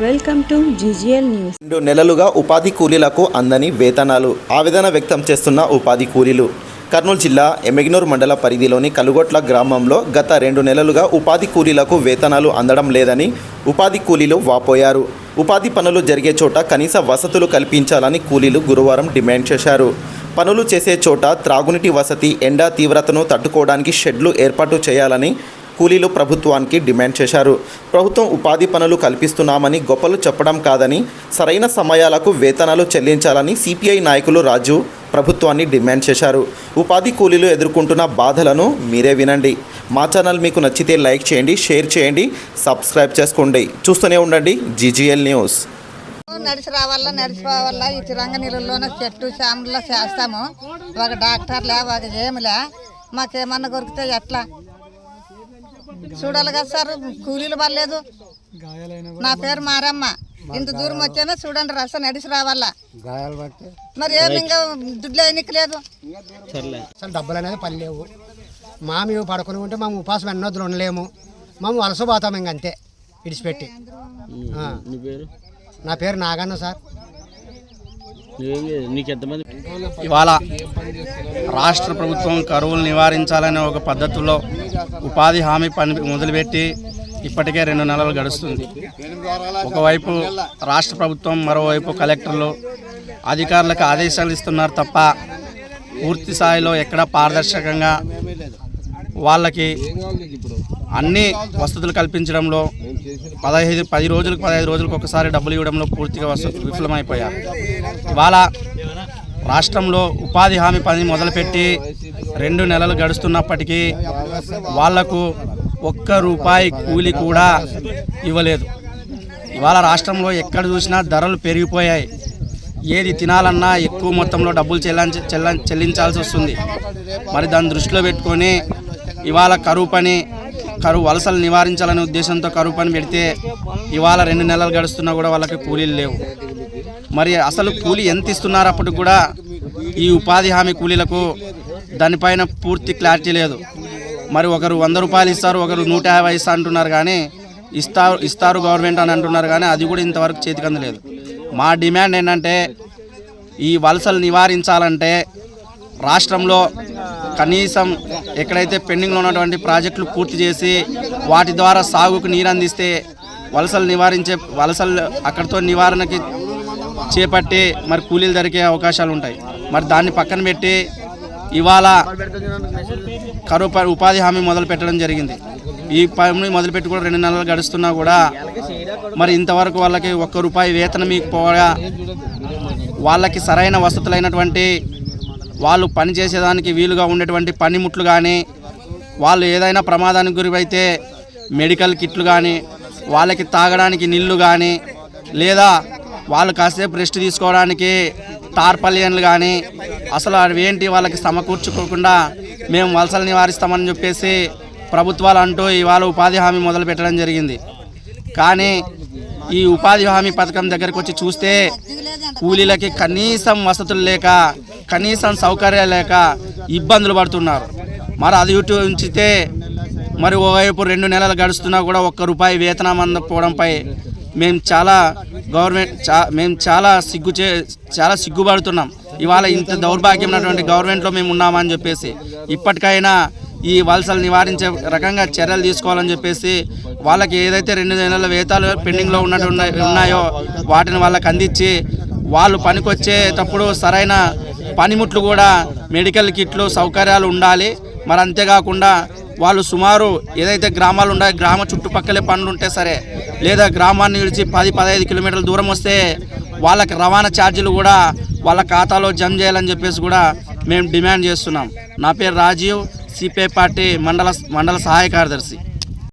Welcome to GGL news. 2 నెలలుగా ఉపాధి కూలీలకు అందని వేతనాలు ఆవేదన వ్యక్తం చేస్తున్న ఉపాధి కూలీలు. కర్నూలు జిల్లా ఎమ్మిగనూరు మండల పరిధిలోని కలుగొట్ల గ్రామంలో గత 2 నెలలుగా ఉపాధి కూలీలకు వేతనాలు అందడం లేదని ఉపాధి కూలీలు వాపోయారు. ఉపాధి పనులు జరిగే చోట కనీస వసతులు కల్పించాలని కూలీలు గురువారం డిమాండ్ చేశారు. పనులు చేసే చోట త్రాగునీటి వసతి, ఎండ తీవ్రతను తట్టుకోవడానికి షెడ్లు ఏర్పాటు చేయాలని కూలీలు ప్రభుత్వానికి డిమాండ్ చేశారు. ప్రభుత్వం ఉపాధి పనులు కల్పిస్తున్నామని గొప్పలు చెప్పడం కాదని సరైన సమయాలకు వేతనాలు చెల్లించాలని సిపిఐ నాయకులు రాజు ప్రభుత్వాన్ని డిమాండ్ చేశారు. ఉపాధి కూలీలు ఎదుర్కొంటున్న బాధలను మీరే వినండి. మా ఛానల్ మీకు నచ్చితే లైక్ చేయండి, షేర్ చేయండి, సబ్స్క్రైబ్ చేసుకోండి. చూస్తూనే ఉండండి GGL న్యూస్. నడిచిపోవాలా ఈ తిరంగ నీళ్ళలోనే చెట్టు శామలో చేస్తాము. ఒక డాక్టర్లే ఒక ఏమిలే మాకేమన్నా కొరికితే ఎట్లా చూడాలి కదా సార్. కూలీలు పర్లేదు. నా పేరు మారమ్మ. ఇంత దూరం వచ్చానో చూడండి, రస నడిచి రావాలా. మరి ఏమి ఇంకా దుడ్లు ఎన్నికలేదు. అసలు డబ్బులు అనేది పని లేవు. మేము పడుకుని ఉంటే మేము ఉపాసం ఎన్నోదులు ఉండలేము. మేము వలసపోతాం ఇంకంతే విడిచిపెట్టి. నా పేరు నాగన్న సార్. ఇవాళ రాష్ట్ర ప్రభుత్వం కరువులు నివారించాలనే ఒక పద్ధతిలో ఉపాధి హామీ పని మొదలుపెట్టి ఇప్పటికే 2 నెలలు గడుస్తుంది. ఒకవైపు రాష్ట్ర ప్రభుత్వం, మరోవైపు కలెక్టర్లు అధికారులకు ఆదేశాలు ఇస్తున్నారు తప్ప పూర్తి స్థాయిలో ఎక్కడ పారదర్శకంగా వాళ్ళకి అన్ని వసతులు కల్పించడంలో 10 రోజులకు 15 రోజులకు ఒకసారి డబ్బులు ఇవ్వడంలో పూర్తిగా విఫలమైపోయారు. ఇవాళ రాష్ట్రంలో ఉపాధి హామీ పని మొదలుపెట్టి 2 నెలలు గడుస్తున్నప్పటికీ వాళ్లకు ₹1 కూలి కూడా ఇవ్వలేదు. ఇవాళ రాష్ట్రంలో ఎక్కడ చూసినా ధరలు పెరిగిపోయాయి. ఏది తినాలన్నా ఎక్కువ మొత్తంలో డబ్బులు చెల్లించాల్సి వస్తుంది. మరి దాన్ని దృష్టిలో పెట్టుకొని ఇవాళ కరువు వలసలు నివారించాలనే ఉద్దేశంతో కరువు పని పెడితే ఇవాళ 2 నెలలు గడుస్తున్నా కూడా వాళ్ళకి కూలీలు లేవు. మరి అసలు కూలీ ఎంత ఇస్తున్నారు అప్పటికి కూడా ఈ ఉపాధి హామీ కూలీలకు దానిపైన పూర్తి క్లారిటీ లేదు. మరి ఒకరు ₹100 ఇస్తారు, ఒకరు 150 ఇస్తా అంటున్నారు, కానీ ఇస్తారు గవర్నమెంట్ అని అంటున్నారు, కానీ అది కూడా ఇంతవరకు చేతికి అందలేదు. మా డిమాండ్ ఏంటంటే ఈ వలసలు నివారించాలంటే రాష్ట్రంలో కనీసం ఎక్కడైతే పెండింగ్లో ఉన్నటువంటి ప్రాజెక్టులు పూర్తి చేసి వాటి ద్వారా సాగుకు నీరు అందిస్తే వలసలు అక్కడితో నివారణకి చేపట్టి మరి కూలీలు దొరికే అవకాశాలు ఉంటాయి. మరి దాన్ని పక్కన పెట్టి ఇవాళ ఉపాధి హామీ మొదలు పెట్టడం జరిగింది. ఈ పని మొదలుపెట్టి కూడా 2 నెలలు గడుస్తున్నా కూడా మరి ఇంతవరకు వాళ్ళకి ₹1 వేతనం ఇవ్వకపోగా వాళ్ళకి సరైన వసతులైనటువంటి వాళ్ళు పని చేసేదానికి వీలుగా ఉండేటువంటి పనిముట్లు కానీ, వాళ్ళు ఏదైనా ప్రమాదానికి గురైతే మెడికల్ కిట్లు కానీ, వాళ్ళకి తాగడానికి నీళ్లు కానీ, లేదా వాళ్ళు కాసేపు రెస్ట్ తీసుకోవడానికి టార్పాలియన్లు కానీ అసలు అవి ఏంటి వాళ్ళకి సమకూర్చుకోకుండా మేము వలసలు నివారిస్తామని చెప్పేసి ప్రభుత్వాలు అంటూ ఇవాళ ఉపాధి హామీ మొదలు పెట్టడం జరిగింది. కానీ ఈ ఉపాధి హామీ పథకం దగ్గరికి వచ్చి చూస్తే కూలీలకి కనీసం వసతులు లేక, కనీసం సౌకర్యాలు లేక ఇబ్బందులు పడుతున్నారు. మరి అది ఇటు ఉంచితే మరి ఓవైపు 2 నెలలు గడుస్తున్నా కూడా ₹1 వేతనం అందకపోవడంపై మేము చాలా సిగ్గుపడుతున్నాం. ఇవాళ ఇంత దౌర్భాగ్యమైనటువంటి గవర్నమెంట్లో మేము ఉన్నామని చెప్పేసి ఇప్పటికైనా ఈ వలసలు నివారించే రకంగా చర్యలు తీసుకోవాలని చెప్పేసి వాళ్ళకి ఏదైతే 2 నెలల వేతనాలు పెండింగ్లో ఉన్నాయో వాటిని వాళ్ళకి అందించి వాళ్ళు పనికొచ్చేటప్పుడు సరైన పనిముట్లు కూడా మెడికల్ కిట్లు సౌకర్యాలు ఉండాలి. మరి అంతేకాకుండా వాళ్ళు సుమారు ఏదైతే గ్రామాలు ఉన్నాయో గ్రామ చుట్టుపక్కలే పనులు ఉంటే సరే, లేదా గ్రామాన్ని విడిచి 10-15 కిలోమీటర్ల దూరం వస్తే వాళ్ళకి రవాణా ఛార్జీలు కూడా వాళ్ళ ఖాతాలో జమ చేయాలని చెప్పేసి కూడా మేము డిమాండ్ చేస్తున్నాం. నా పేరు రాజీవ్, సిపిఐ పార్టీ మండల సహాయ కార్యదర్శి.